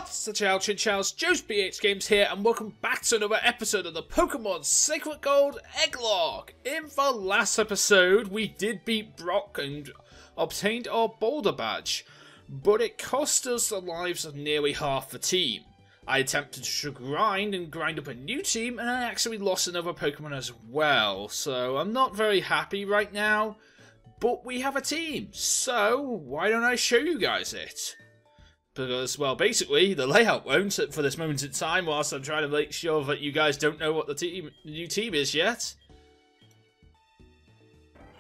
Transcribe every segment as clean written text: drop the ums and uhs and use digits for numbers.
What's the chow, Chinchow's JoesphGames here, and welcome back to another episode of the Pokemon Sacred Gold Egglocke. In the last episode, we did beat Brock and obtained our Boulder Badge, but it cost us the lives of nearly half the team. I attempted to grind up a new team, and I actually lost another Pokemon as well, so I'm not very happy right now, but we have a team, so why don't I show you guys it? Because, well, basically, the layout won't for this moment in time, whilst I'm trying to make sure that you guys don't know what the new team is yet.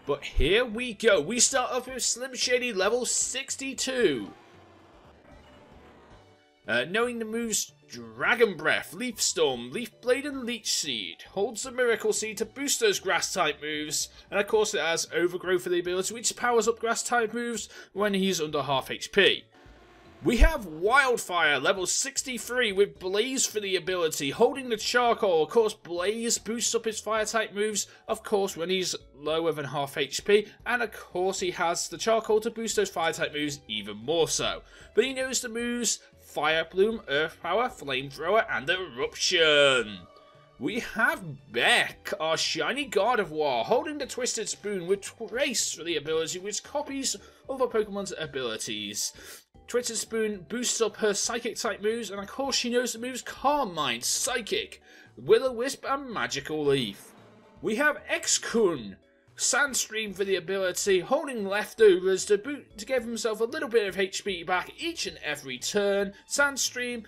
But here we go. We start off with Slim Shady level 62. Knowing the moves Dragon Breath, Leaf Storm, Leaf Blade, and Leech Seed. Holds the Miracle Seed to boost those Grass-type moves. And of course it has Overgrowth for the ability, which powers up Grass-type moves when he's under half HP. We have Wildfire, level 63, with Blaze for the ability, holding the Charcoal. Of course, Blaze boosts up his Fire-type moves, of course, when he's lower than half HP, and of course he has the Charcoal to boost those Fire-type moves even more so. But he knows the moves Fire Plume, Earth Power, Flamethrower, and Eruption. We have Beck, our shiny Gardevoir, holding the Twisted Spoon with Trace for the ability, which copies other Pokemon's abilities. Twisted Spoon boosts up her Psychic-type moves, and of course she knows the moves Calm Mind, Psychic, Will-O-Wisp, and Magical Leaf. We have X-Kun, Sandstream for the ability, holding leftovers to give himself a little bit of HP back each and every turn. Sandstream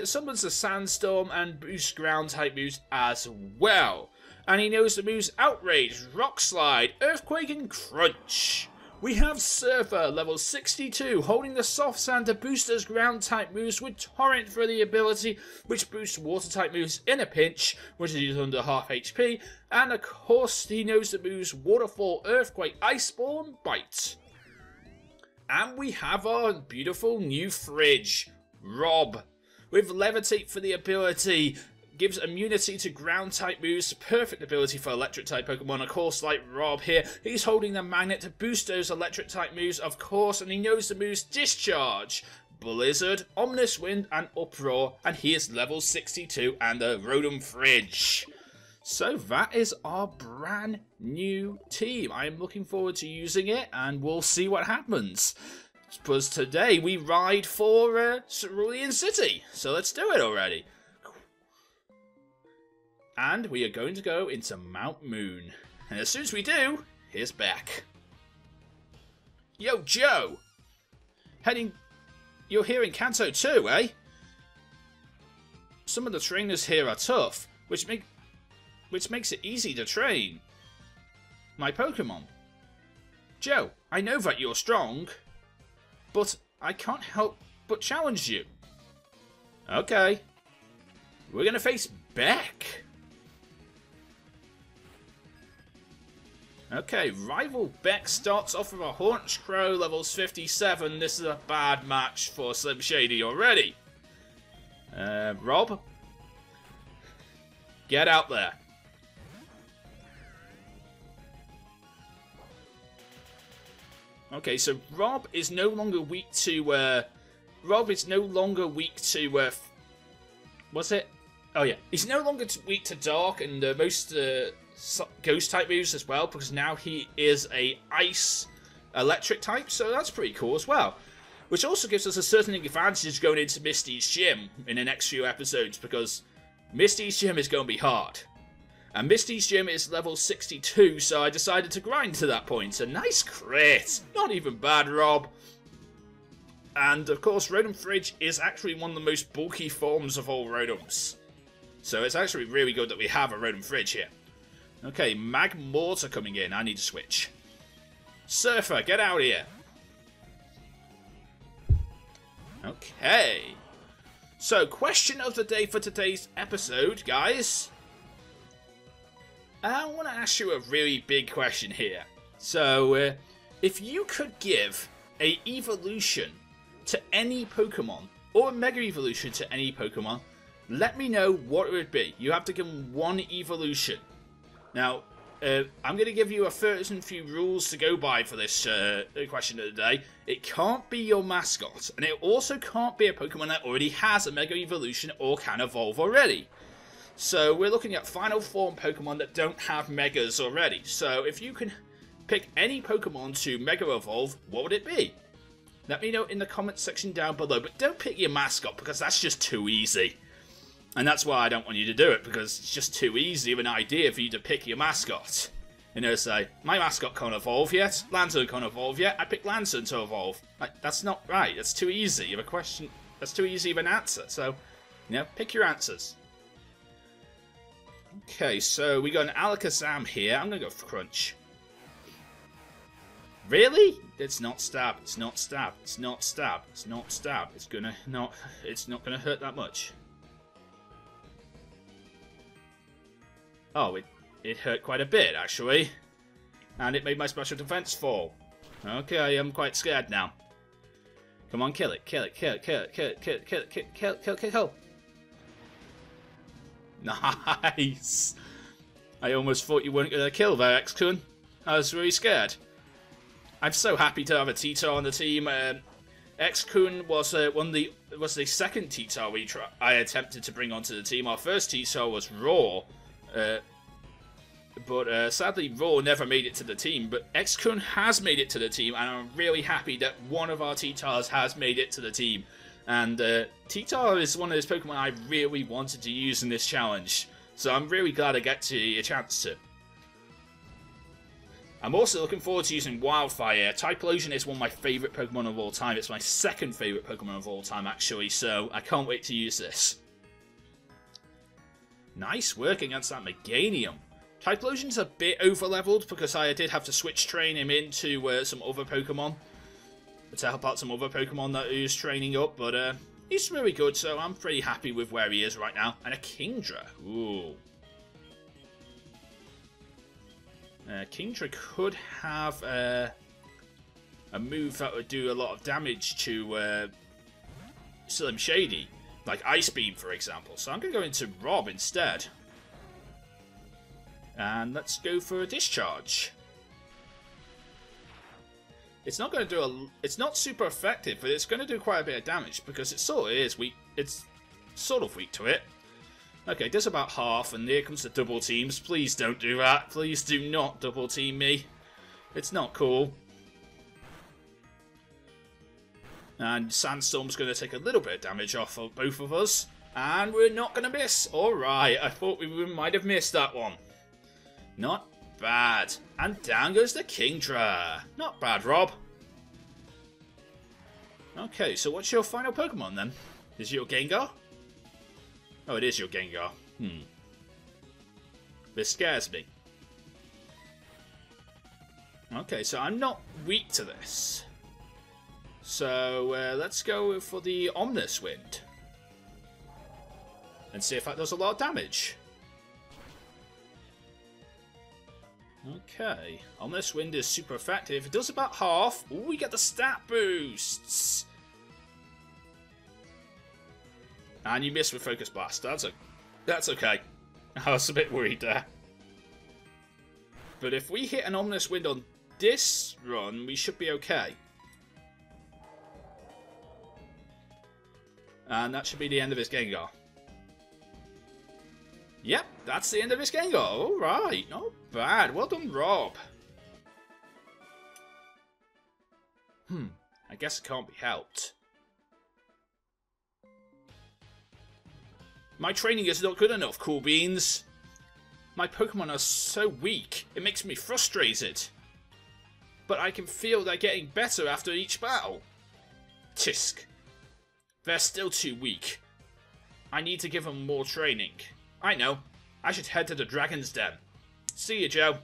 summons the Sandstorm and boosts Ground-type moves as well. And he knows the moves Outrage, Rock Slide, Earthquake, and Crunch. We have Surfer, level 62, holding the Soft Sand to boost those Ground-type moves with Torrent for the ability, which boosts Water-type moves in a pinch, which is under half HP, and of course he knows the moves Waterfall, Earthquake, Ice Ball, and Bite. And we have our beautiful new fridge, Rob, with Levitate for the ability, gives immunity to ground-type moves, perfect ability for electric-type Pokemon, of course, like Rob here. He's holding the Magnet to boost those electric-type moves, of course, and he knows the moves Discharge, Blizzard, Ominous Wind, and Uproar, and he is level 62 and a Rotom Fridge. So that is our brand new team. I am looking forward to using it, and we'll see what happens. Because today we ride for Cerulean City, so let's do it already. And we are going to go into Mount Moon. And as soon as we do, here's Beck. Yo, Joe! You're here in Kanto too, eh? Some of the trainers here are tough, which makes it easy to train my Pokemon. Joe, I know that you're strong, but I can't help but challenge you. Okay. We're gonna face Beck. Okay, rival Beck starts off with a Haunch Crow, levels 57. This is a bad match for Slim Shady already. Rob? Get out there. Okay, so Rob is no longer weak to, what's it? Oh yeah, he's no longer weak to Dark and most, Ghost type moves as well, because now he is a Ice Electric type, so that's pretty cool as well. Which also gives us a certain advantage going into Misty's Gym in the next few episodes, because Misty's Gym is going to be hard. And Misty's Gym is level 62, so I decided to grind to that point. A nice crit! Not even bad, Rob. And of course, Rotom Fridge is actually one of the most bulky forms of all Rotoms. So it's actually really good that we have a Rotom Fridge here. Okay, Magmortar coming in. I need to switch. Surfer, get out here. Okay. So, question of the day for today's episode, guys. I want to ask you a really big question here. So, if you could give a evolution to any Pokemon, or a Mega Evolution to any Pokemon, let me know what it would be. You have to give them one evolution. Now, I'm going to give you a certain few rules to go by for this question of the day. It can't be your mascot, and it also can't be a Pokemon that already has a Mega Evolution or can evolve already. So we're looking at Final Form Pokemon that don't have Megas already. So if you can pick any Pokemon to Mega Evolve, what would it be? Let me know in the comments section down below, but don't pick your mascot because that's just too easy. And that's why I don't want you to do it, because it's just too easy of an idea for you to pick your mascot. You know, say, my mascot can't evolve yet, Lanturn can't evolve yet, I picked Lanturn to evolve. Like, that's not right, that's too easy of a question, that's too easy of an answer. So, you know, pick your answers. Okay, so we got an Alakazam here, I'm gonna go for Crunch. Really? It's not stab, it's not stab, it's not stab, it's not stab, it's not gonna hurt that much. Oh, it hurt quite a bit, actually. And it made my special defense fall. Okay, I'm quite scared now. Come on, kill it, kill it, kill it, kill it, kill it, kill it, kill it, kill it, kill it, kill it. Nice! I almost thought you weren't going to kill there, X-Kun. I was really scared. I'm so happy to have a T-Tar on the team. X-Kun was the second T-Tar I attempted to bring onto the team. Our first T-Tar was Raw. But sadly, Raw never made it to the team. But X-Kun has made it to the team, and I'm really happy that one of our T-Tars has made it to the team. And T-Tar is one of those Pokemon I really wanted to use in this challenge, so I'm really glad I get a chance to. I'm also looking forward to using Wildfire. Typhlosion is one of my favourite Pokemon of all time. It's my second favourite Pokemon of all time, actually, so I can't wait to use this. Nice work against that Meganium. Typhlosion's a bit over-leveled because I did have to switch train him into some other Pokemon to help out some other Pokemon that he was training up, but he's really good, so I'm pretty happy with where he is right now. And a Kingdra. Ooh. Kingdra could have a move that would do a lot of damage to Slim Shady. Like Ice Beam, for example. So I'm going to go into Rob instead. And let's go for a Discharge. It's not going to do it's not super effective, but it's going to do quite a bit of damage because it sort of is weak. It's sort of weak to it. Okay, it does about half, and here comes the double teams. Please don't do that. Please do not double team me. It's not cool. And Sandstorm's going to take a little bit of damage off of both of us. And we're not going to miss. Alright, I thought we might have missed that one. Not bad. And down goes the Kingdra. Not bad, Rob. Okay, so what's your final Pokemon then? Is it your Gengar? Oh, it is your Gengar. This scares me. Okay, so I'm not weak to this. So let's go for the Omnis Wind. And see if that does a lot of damage. Okay, Omnis Wind is super effective. It does about half. Ooh, we get the stat boosts. And you miss with Focus Blast. That's okay. I was a bit worried there. But if we hit an Omnis Wind on this run, we should be okay. And that should be the end of his Gengar. Yep, that's the end of his Gengar. Alright, not bad. Well done, Rob. I guess it can't be helped. My training is not good enough, Cool Beans. My Pokemon are so weak, it makes me frustrated. But I can feel they're getting better after each battle. Tisk. They're still too weak. I need to give them more training. I know. I should head to the Dragon's Den. See you, Joe.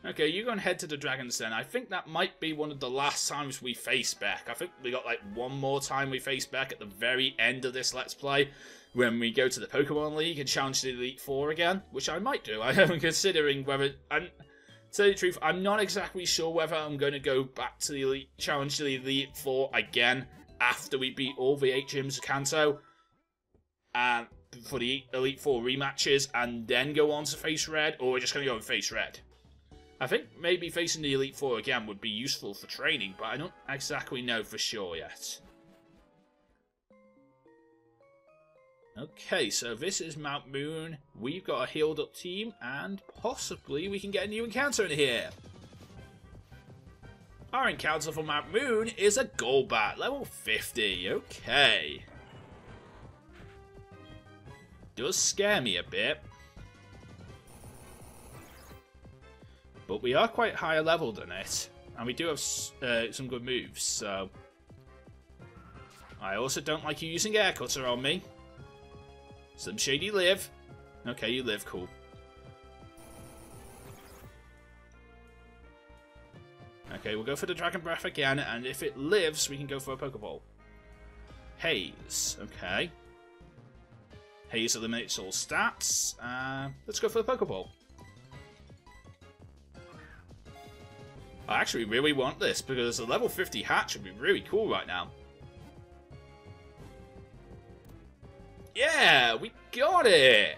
Okay, you go and head to the Dragon's Den. I think that might be one of the last times we face Beck. I think we got like one more time we face Beck at the very end of this Let's Play. When we go to the Pokemon League and challenge the Elite Four again. Which I might do. I am considering whether... To tell you the truth, I'm not exactly sure whether I'm going to go back to the Elite... Challenge to the Elite Four again. After we beat all the 8 gyms of Kanto. for the Elite Four rematches and then go on to face Red, or we're just going to go and face Red. I think maybe facing the Elite Four again would be useful for training, but I don't exactly know for sure yet. Okay, so this is Mount Moon. We've got a healed up team, and possibly we can get a new encounter in here. Our encounter for Mount Moon is a Golbat, level 50. Okay. Does scare me a bit. But we are quite higher level than it. And we do have some good moves, so... I also don't like you using Air Cutter on me. Some Shady live. Okay, you live, cool. Okay, we'll go for the Dragon Breath again, and if it lives, we can go for a Pokeball. Haze, okay. Haze eliminates all stats. Let's go for the Pokeball. I actually really want this, because a level 50 hatch would be really cool right now. Yeah, we got it!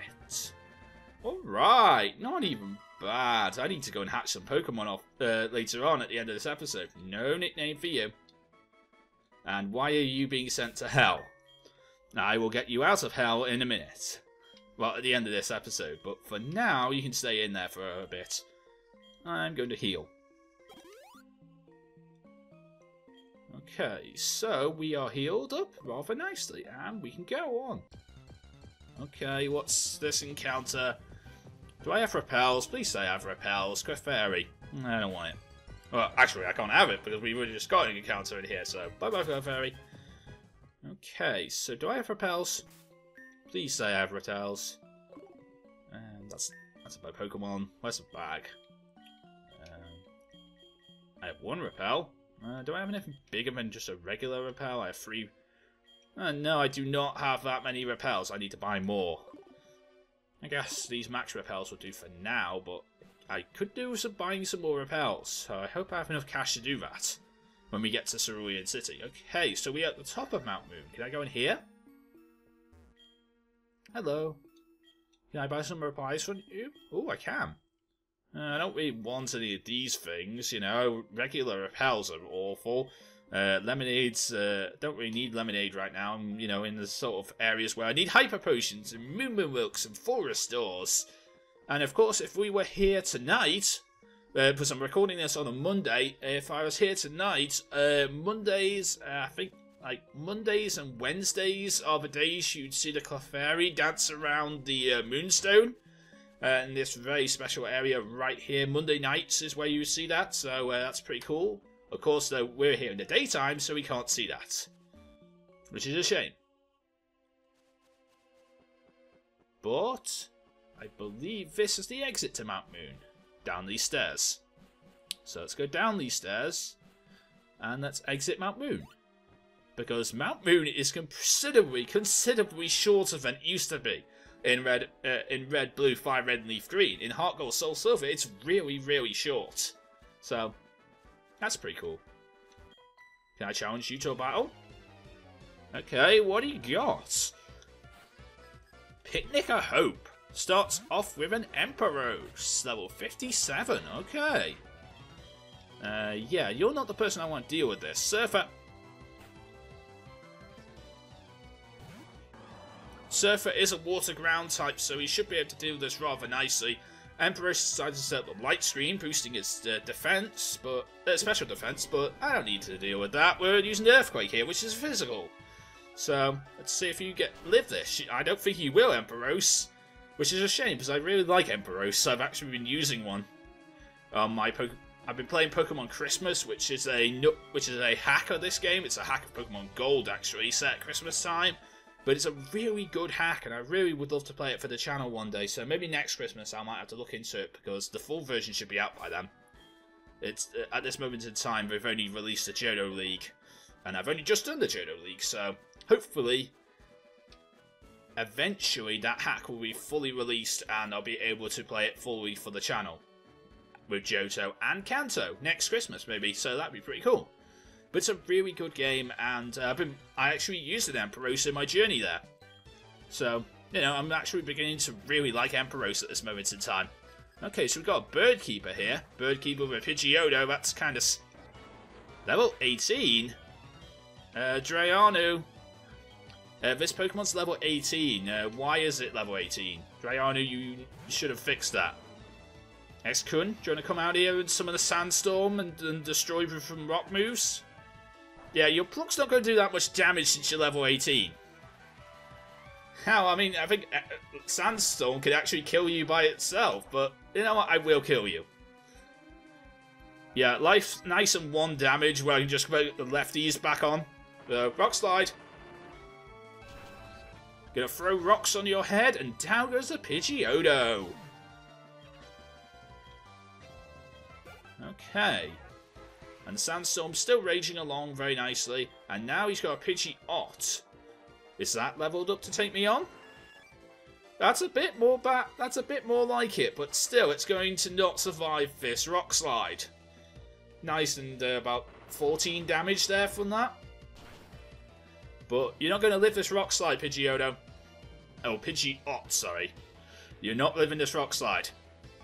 Alright, not even bad. I need to go and hatch some Pokemon off later on at the end of this episode. No nickname for you. And why are you being sent to hell? I will get you out of hell in a minute. Well, at the end of this episode. But for now, you can stay in there for a bit. I'm going to heal. Okay, so we are healed up rather nicely, and we can go on. Okay, what's this encounter? Do I have repels? Please say I have repels. Clefairy. I don't want it. Well, actually, I can't have it because we really just got an encounter in here, so bye-bye, Clefairy. Okay, so do I have repels? Please say I have repels. And that's my Pokemon. Where's the bag? I have one repel. Do I have anything bigger than just a regular repel? I have 3. No, I do not have that many repels. I need to buy more. I guess these max repels will do for now, but I could do with buying some more repels. So I hope I have enough cash to do that when we get to Cerulean City. Okay, so we're at the top of Mount Moon. Can I go in here? Hello. Can I buy some replies from you? Oh, I can. I don't really want any of these things, you know. Regular repels are awful. Lemonades, don't really need lemonade right now. I'm, you know, in the sort of areas where I need hyper potions and Moo Milks and full restores. And of course, if we were here tonight, because I'm recording this on a Monday, if I was here tonight, Mondays, I think, like, Mondays and Wednesdays are the days you'd see the Clefairy dance around the Moonstone. In this very special area right here. Monday nights is where you see that, so that's pretty cool. Of course, though, we're here in the daytime, so we can't see that. Which is a shame. But I believe this is the exit to Mount Moon. Down these stairs. So let's go down these stairs. And let's exit Mount Moon. Because Mount Moon is considerably shorter than it used to be. In red, blue, fire red, and leaf green. In Heart Gold, Soul Silver, it's really, really short. So, that's pretty cool. Can I challenge you to a battle? Okay, what do you got? Picnic of Hope. Starts off with an Emperos. Level 57, okay. Yeah, you're not the person I want to deal with this. Surfer. Surfer is a water ground type, so he should be able to deal with this rather nicely. Emperor decided to set up Light Screen, boosting his defense, but special defense, but I don't need to deal with that. We're using Earthquake here, which is physical. So let's see if you live this. I don't think you will, Emperos, which is a shame because I really like Emperos. I've actually been using one. I've been playing Pokemon Christmas, which is a hack of this game. It's a hack of Pokemon Gold, actually, set at Christmas time. But it's a really good hack, and I really would love to play it for the channel one day. So maybe next Christmas I might have to look into it, because the full version should be out by then. It's at this moment in time, they've only released the Johto League, and I've only just done the Johto League. So hopefully, eventually, that hack will be fully released, and I'll be able to play it fully for the channel with Johto and Kanto next Christmas, maybe. So that'd be pretty cool. But it's a really good game, and I actually used an Emperos in my journey there. So, You know, I'm actually beginning to really like Emperos at this moment in time. Okay, so we've got a Bird Keeper here. Bird Keeper with Pidgeotto, that's kind of... Level 18? Drayanu. This Pokemon's level 18. Why is it level 18? Drayanu, you should have fixed that. X-Kun, do you want to come out here and summon the Sandstorm and destroy with some rock moves? Yeah, your Brook's not going to do that much damage since you're level 18. How? I mean, I think Sandstorm could actually kill you by itself, but you know what? I will kill you. Yeah, life's nice and 1 damage where I can just put the lefties back on. Rock Slide. Gonna throw rocks on your head, and down goes the Pidgeotto. Okay. And Sandstorm's still raging along very nicely. And now he's got a Pidgeot. Is that leveled up to take me on? That's a bit more that's a bit more like it, but still it's going to not survive this Rock Slide. Nice, and about 14 damage there from that. But you're not going to live this Rock Slide, Pidgeotto. Oh, Pidgeot, sorry. You're not living this Rock Slide.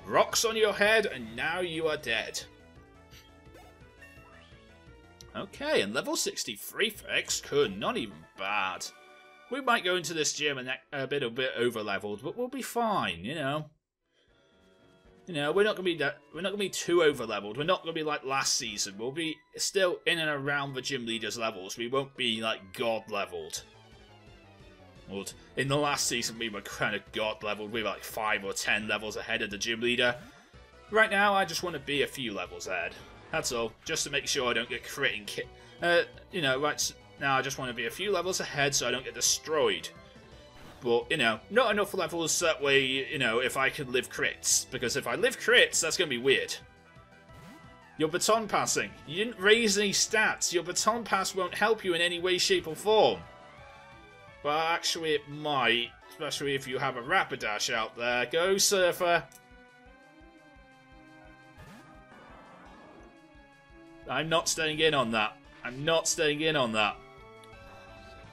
Rocks on your head, and now you are dead. Okay, and level 63 for X-Kun, not even bad. We might go into this gym a bit over-leveled, but we'll be fine, you know. You know, we're not gonna be too over-leveled. We're not gonna be like last season. We'll be still in and around the gym leaders' levels. We won't be like God-leveled. Well, in the last season, we were kind of God-leveled. We were like 5 or 10 levels ahead of the gym leader. Right now, I just want to be a few levels ahead. That's all, just to make sure I don't get crit and kit. You know, right now I just want to be a few levels ahead so I don't get destroyed. But, you know, not enough levels that way, you know, if I can live crits. Because if I live crits, that's going to be weird. Your baton passing. You didn't raise any stats. Your baton pass won't help you in any way, shape or form. But actually it might, especially if you have a Rapidash out there. Go, Surfer! I'm not staying in on that. I'm not staying in on that.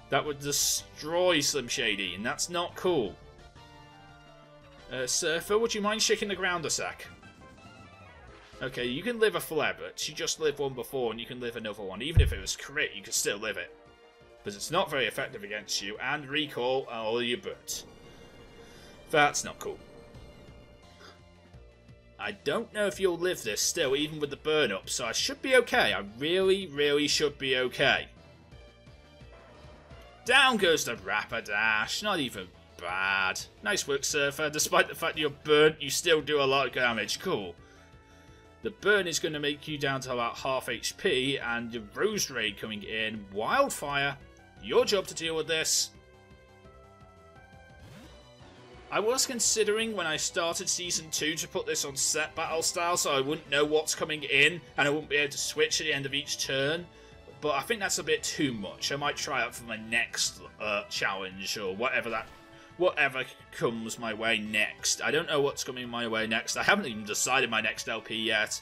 That would destroy Slim Shady, and that's not cool. Surfer, would you mind shaking the ground a sec? Okay, you can live a flare, but you just lived one before, and you can live another one. Even if it was crit, you can still live it. Because it's not very effective against you, and recall all your burnt. That's not cool. I don't know if you'll live this still, even with the burn up, so I should be okay. I really, really should be okay. Down goes the Rapidash. Not even bad. Nice work, Surfer. Despite the fact that you're burnt, you still do a lot of damage. Cool. The burn is going to make you down to about half HP, and the Rose Raid coming in. Wildfire. Your job to deal with this. I was considering when I started Season 2 to put this on set battle style so I wouldn't know what's coming in and I wouldn't be able to switch at the end of each turn. But I think that's a bit too much. I might try it for my next challenge or whatever comes my way next. I don't know what's coming my way next. I haven't even decided my next LP yet.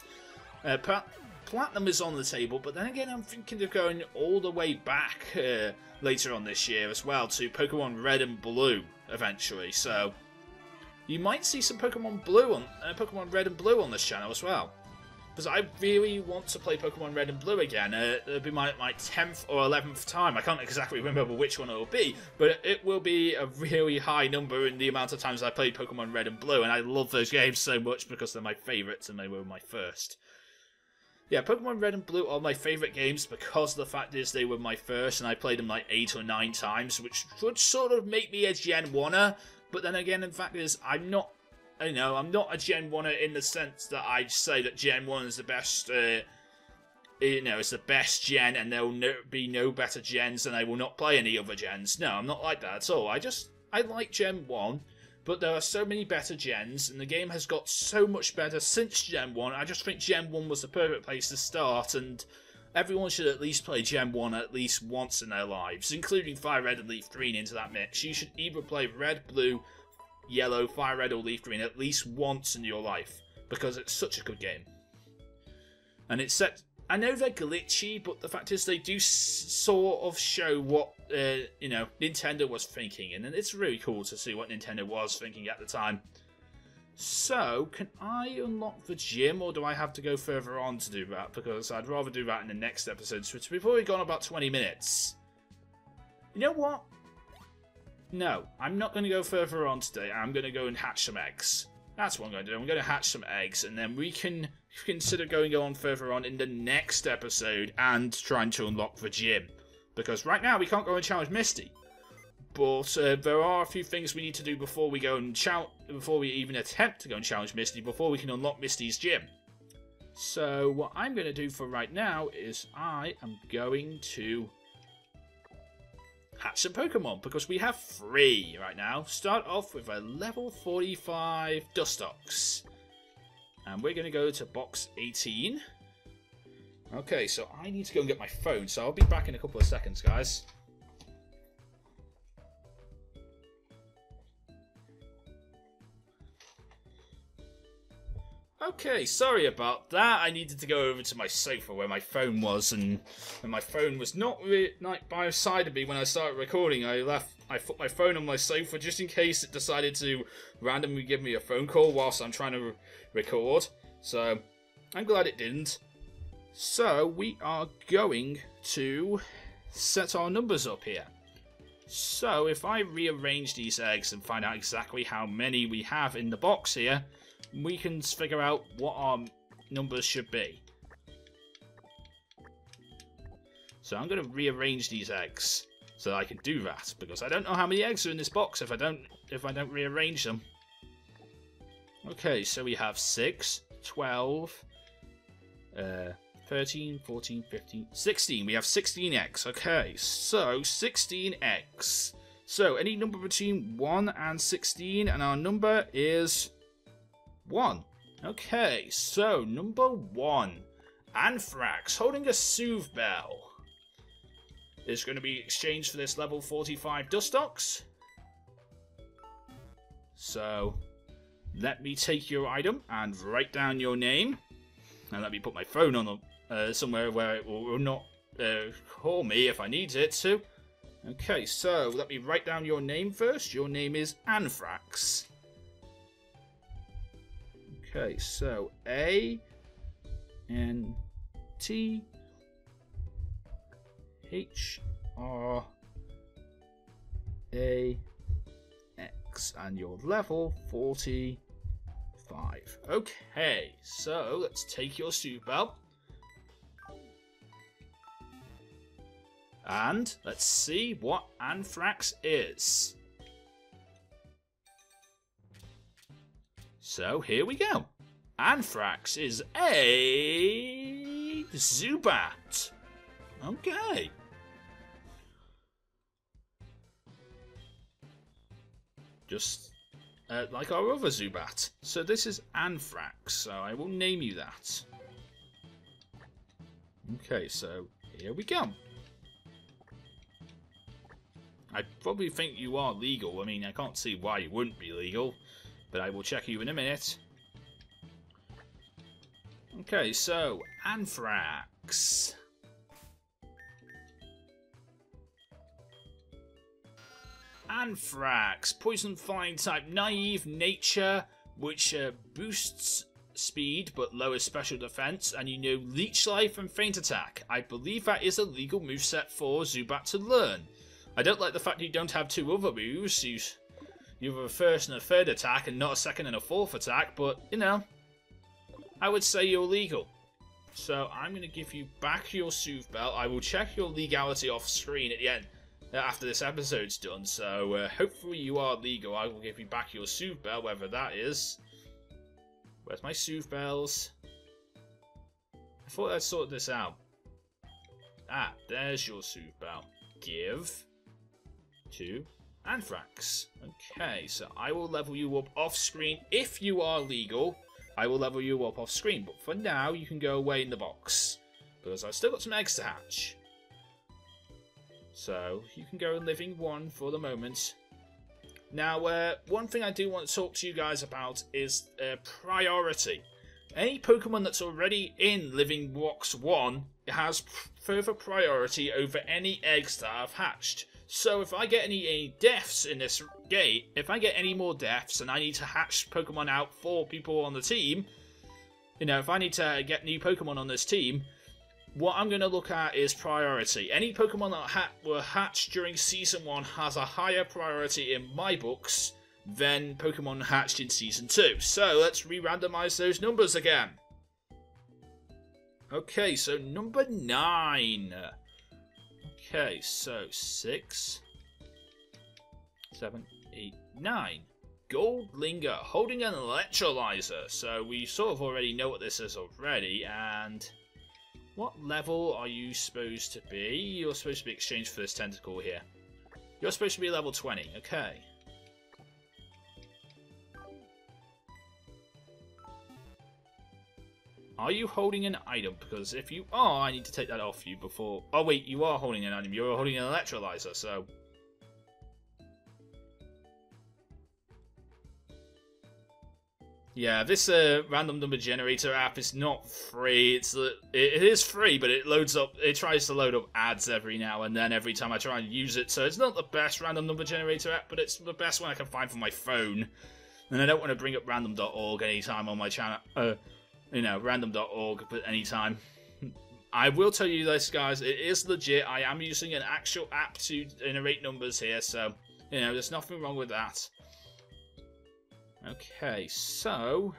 Platinum is on the table, but then again I'm thinking of going all the way back later on this year as well to Pokemon Red and Blue eventually. So you might see some Pokemon Red and Blue on this channel as well. Because I really want to play Pokemon Red and Blue again. It'll be my 10th or 11th time. I can't exactly remember which one it will be, but it will be a really high number in the amount of times I played Pokemon Red and Blue, and I love those games so much because they're my favourites and they were my first. Yeah, Pokemon Red and Blue are my favourite games because the fact is they were my first and I played them like 8 or 9 times, which would sort of make me a Gen 1er, but then again, in fact is, I'm not a Gen 1er in the sense that I say that Gen 1 is the best, it's the best gen and there will be no better gens and I will not play any other gens. No, I'm not like that at all. I like Gen 1. But there are so many better gens, and the game has got so much better since Gen 1. I just think Gen 1 was the perfect place to start, and everyone should at least play Gen 1 at least once in their lives, including Fire Red and Leaf Green into that mix. You should either play Red, Blue, Yellow, Fire Red, or Leaf Green at least once in your life, because it's such a good game. And it's set I know they're glitchy, but the fact is they do sort of show what, you know, Nintendo was thinking. And it's really cool to see what Nintendo was thinking at the time. So, can I unlock the gym, or do I have to go further on to do that? Because I'd rather do that in the next episode, which we've already gone about 20 minutes. You know what? No, I'm not going to go further on today. I'm going to go and hatch some eggs. That's what I'm going to do. I'm going to hatch some eggs, and then we can consider going on further on in the next episode and trying to unlock the gym. Because right now we can't go and challenge Misty. But there are a few things we need to do before we go and before we even attempt to go and challenge Misty, before we can unlock Misty's gym. So what I'm going to do for right now is I am going to hatch some Pokemon, because we have 3 right now. Start off with a level 45 Dustox. And we're going to go to box 18. Okay, so I need to go and get my phone, so I'll be back in a couple of seconds, guys. Okay, sorry about that. I needed to go over to my sofa where my phone was, and my phone was not really right by the side of me when I started recording. I put my phone on my sofa just in case it decided to randomly give me a phone call whilst I'm trying to record. So, I'm glad it didn't. So, we are going to set our numbers up here. So, if I rearrange these eggs and find out exactly how many we have in the box here, we can figure out what our numbers should be. So I'm going to rearrange these eggs so that I can do that, because I don't know how many eggs are in this box if I don't rearrange them. Okay, so we have 6, 12, 13, 14, 15, 16. We have 16 eggs. Okay, so 16 eggs. So any number between 1 and 16, and our number is 1. Okay, so number 1, Anthrax, holding a Soothe Bell, is going to be exchanged for this level 45 Dustox. So, let me take your item and write down your name, and let me put my phone on somewhere where it will not call me if I need it to. Okay, so let me write down your name first. Your name is Anthrax. Okay, so A-N-T-H-R-A-X, and you're level 45. Okay, so let's take your Soothe Bell. And let's see what Anthrax is. So here we go. Anthrax is a Zubat. Okay. Just like our other Zubat. So this is Anthrax, so I will name you that. Okay, so here we go. I probably think you are legal. I mean, I can't see why you wouldn't be legal, but I will check you in a minute. Okay, so Anthrax. Anthrax, poison flying type, naive nature, which boosts speed but lowers special defense, and you know leech life and feint attack. I believe that is a legal moveset for Zubat to learn. I don't like the fact you don't have 2 other moves. You have a first and a third attack and not a second and a fourth attack, but you know, I would say you're legal. So I'm going to give you back your Soothe Bell. I will check your legality off screen at the end after this episode's done. So hopefully you are legal. I will give you back your Soothe Bell, whether that is. Where's my Soothe Bells? I thought I'd sorted this out. Ah, there's your Soothe Bell. Give to Anthrax. Okay, so I will level you up off screen. If you are legal, I will level you up off screen. But for now, you can go away in the box, because I've still got some eggs to hatch. So you can go in living 1 for the moment. Now, one thing I do want to talk to you guys about is priority. Any Pokemon that's already in Living Box 1 has further priority over any eggs that have hatched. So if I get any deaths in this gate, if I get any more deaths and I need to hatch Pokemon out for people on the team, you know, if I need to get new Pokemon on this team, what I'm going to look at is priority. Any Pokemon that were hatched during Season 1 has a higher priority in my books than Pokemon hatched in Season 2. So let's re-randomize those numbers again. Okay, so number 9. Okay, so 6, 7, 8, 9. Goldlinger, holding an electrolyzer. So we sort of already know what this is already, and what level are you supposed to be? You're supposed to be exchanged for this tentacle here. You're supposed to be level 20, okay. Are you holding an item? Because if you are, I need to take that off you before... Oh wait, you are holding an item. You're holding an electrolyzer, so... Yeah, this random number generator app is not free. It is free, but it loads up. It tries to load up ads every now and then. Every time I try and use it, so it's not the best random number generator app, but it's the best one I can find for my phone. And I don't want to bring up random.org anytime on my channel. You know, random.org, but anytime. I will tell you this, guys. It is legit. I am using an actual app to generate numbers here, so you know, there's nothing wrong with that. Okay, so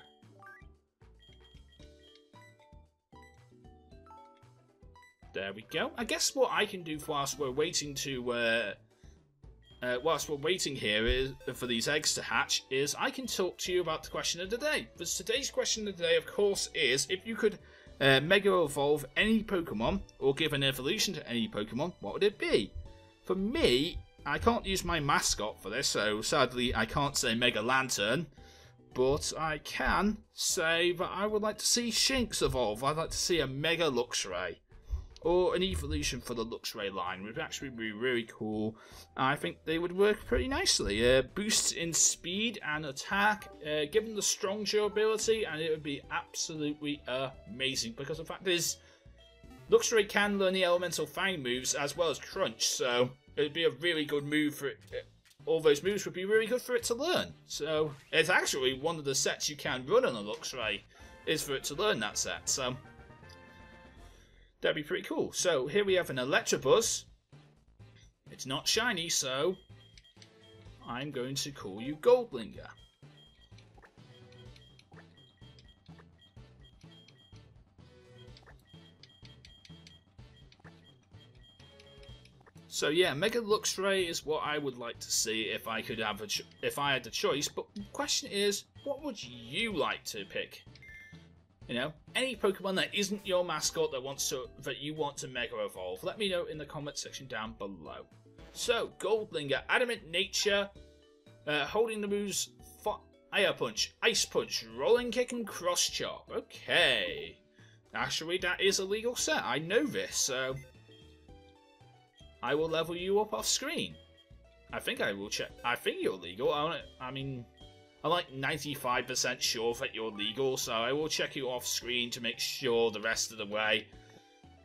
there we go. I guess what I can do whilst we're waiting to here is for these eggs to hatch is I can talk to you about the question of the day. Because today's question of the day, of course, is if you could Mega Evolve any Pokemon or give an evolution to any Pokemon, what would it be? For me, I can't use my mascot for this, so sadly I can't say Mega Lanturn. But I can say that I would like to see Shinx evolve. I'd like to see a Mega Luxray. Or an evolution for the Luxray line would actually be really cool. I think they would work pretty nicely. Boosts in speed and attack, given the strong durability, and it would be absolutely amazing. Because the fact is, Luxray can learn the elemental fang moves as well as Crunch, so it would be a really good move for it. All those moves would be really good for it to learn. So it's actually one of the sets you can run on a Luxray is for it to learn that set. So that'd be pretty cool. So here we have an Electabuzz. It's not shiny, so I'm going to call you Goldlinger. So yeah, Mega Luxray is what I would like to see if I could have if I had the choice. But the question is, what would you like to pick? You know, any Pokemon that isn't your mascot that you want to Mega Evolve. Let me know in the comment section down below. So Goldlinger, Adamant Nature, holding the moves Fire Punch, Ice Punch, Rolling Kick, and Cross Chop. Okay, actually that is a legal set. I know this, so I will level you up off screen. I think I will check. I think you're legal. I mean, I'm like 95% sure that you're legal, so I will check you off screen to make sure the rest of the way.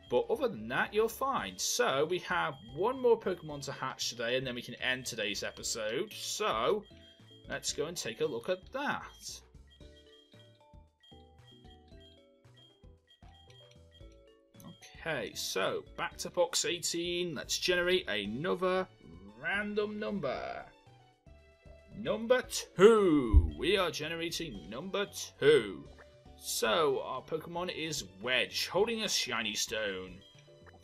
But other than that, you're fine. So we have one more Pokemon to hatch today, and then we can end today's episode. So let's go and take a look at that. Okay, so back to box 18. Let's generate another random number. Number 2. We are generating number 2. So our Pokemon is Wedge, holding a shiny stone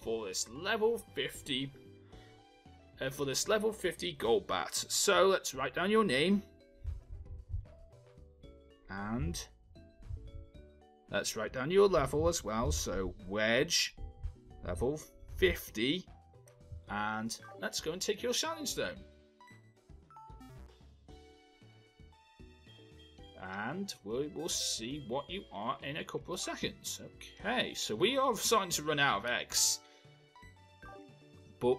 for this level 50. For this level 50 Golbat. So let's write down your name. And let's write down your level as well. So Wedge, level 50. And let's go and take your Shining Stone. And we will see what you are in a couple of seconds. Okay, so we are starting to run out of eggs. But,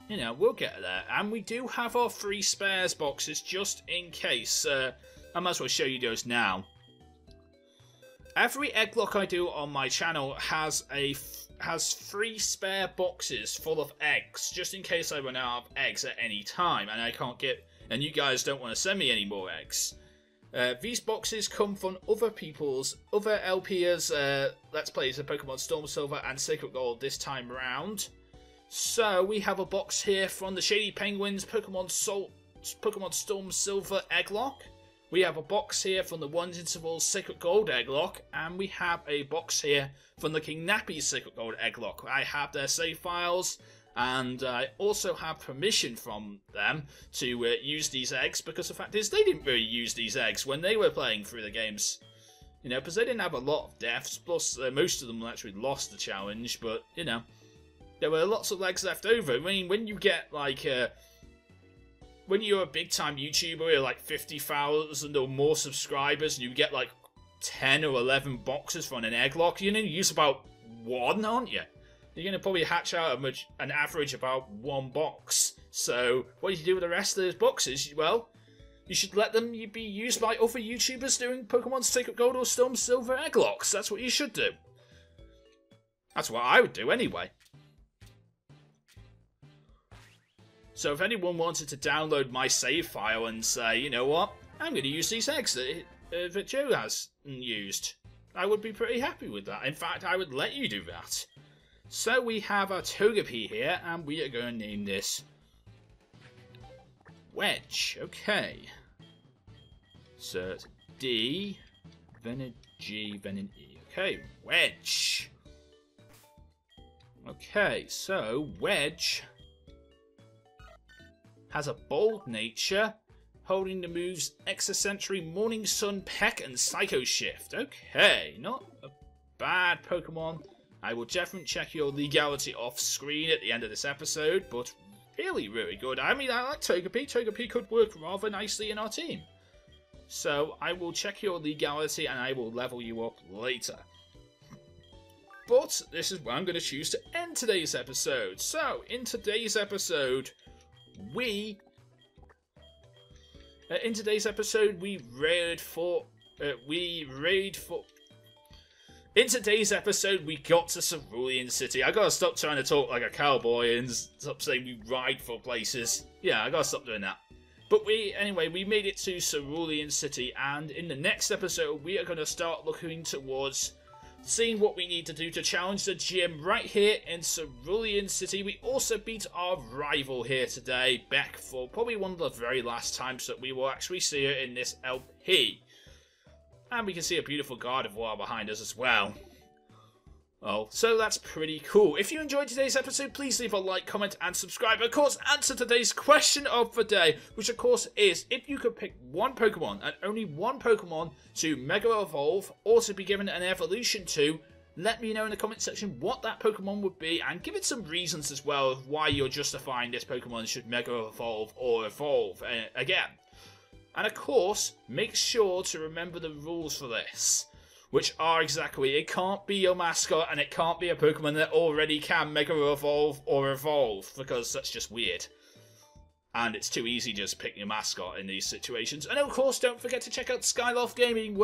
you know, we'll get there. And we do have our 3 spares boxes just in case. I might as well show you those now. Every Egglocke I do on my channel has 3 spare boxes full of eggs, just in case I run out of eggs at any time and I can't get, and you guys don't want to send me any more eggs. These boxes come from other LPers, Let's Plays of Pokemon Storm Silver and Sacred Gold this time round. So we have a box here from the Shady Penguins Pokemon Storm Silver Egglocke. We have a box here from the Ones Intervals Sacred Gold Egglocke, and we have a box here from the King Nappy's Sacred Gold Egglocke. I have their save files, and I also have permission from them to use these eggs, because the fact is they didn't really use these eggs when they were playing through the games. You know, because they didn't have a lot of deaths, plus most of them actually lost the challenge, but, you know, there were lots of eggs left over. I mean, when you get, like, when you're a big-time YouTuber, you're like 50,000 or more subscribers, and you get like 10 or 11 boxes from an Egglocke, you're going to use about 1, aren't you? You're going to probably hatch out an average about 1 box. So, what do you do with the rest of those boxes? Well, you should let them be used by other YouTubers doing Pokemon Sacred Gold or Storm Silver Egglocks. That's what you should do. That's what I would do anyway. So if anyone wanted to download my save file and say, you know what, I'm going to use these eggs that Joe has used, I would be pretty happy with that. In fact, I would let you do that. So we have our Togepi here, and we are going to name this Wedge. Okay. So it's D, then a G, then an E. Okay, Wedge. Okay, so Wedge has a bold nature, holding the moves Extra Morning Sun, Peck, and Psycho Shift. Okay, not a bad Pokemon. I will definitely check your legality off screen at the end of this episode, but really, really good. I mean, I like Togepi. Togepi could work rather nicely in our team. So I will check your legality and I will level you up later. But this is where I'm going to choose to end today's episode. So, in today's episode, we got to Cerulean City. I gotta stop trying to talk like a cowboy and stop saying we ride for places. Yeah, I gotta stop doing that. But anyway, we made it to Cerulean City, and in the next episode, we are gonna start looking towards seeing what we need to do to challenge the gym right here in Cerulean City. We also beat our rival here today, Beck, for probably one of the very last times that we will actually see her in this LP. And we can see a beautiful Gardevoir behind us as well. Oh, so that's pretty cool. If you enjoyed today's episode, please leave a like, comment, and subscribe. Of course, answer today's question of the day, which of course is, if you could pick one Pokemon, and only one Pokemon, to Mega Evolve, or to be given an evolution to, let me know in the comment section what that Pokemon would be, and give it some reasons as well of why you're justifying this Pokemon should Mega Evolve or Evolve again. And of course, make sure to remember the rules for this, which are exactly, it can't be your mascot and it can't be a Pokemon that already can Mega Evolve or Evolve, because that's just weird. And it's too easy just picking your mascot in these situations. And of course, don't forget to check out JoesphGames,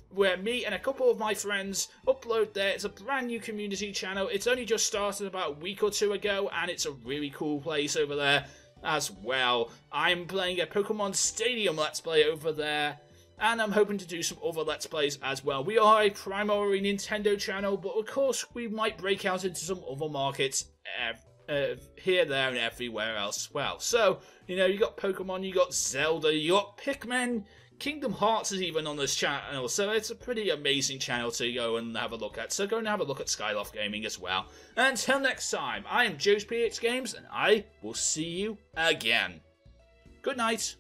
where me and a couple of my friends upload there. It's a brand new community channel. It's only just started about a week or two ago, and it's a really cool place over there as well. I'm playing a Pokemon Stadium Let's Play over there, and I'm hoping to do some other Let's Plays as well. We are a primarily Nintendo channel, but of course we might break out into some other markets here, there, and everywhere else as well. So, you know, you got Pokemon, you got Zelda, you got Pikmin, Kingdom Hearts is even on this channel, so it's a pretty amazing channel to go and have a look at. So go and have a look at JoesphGames as well. Until next time, I am JoesphGames, and I will see you again. Good night.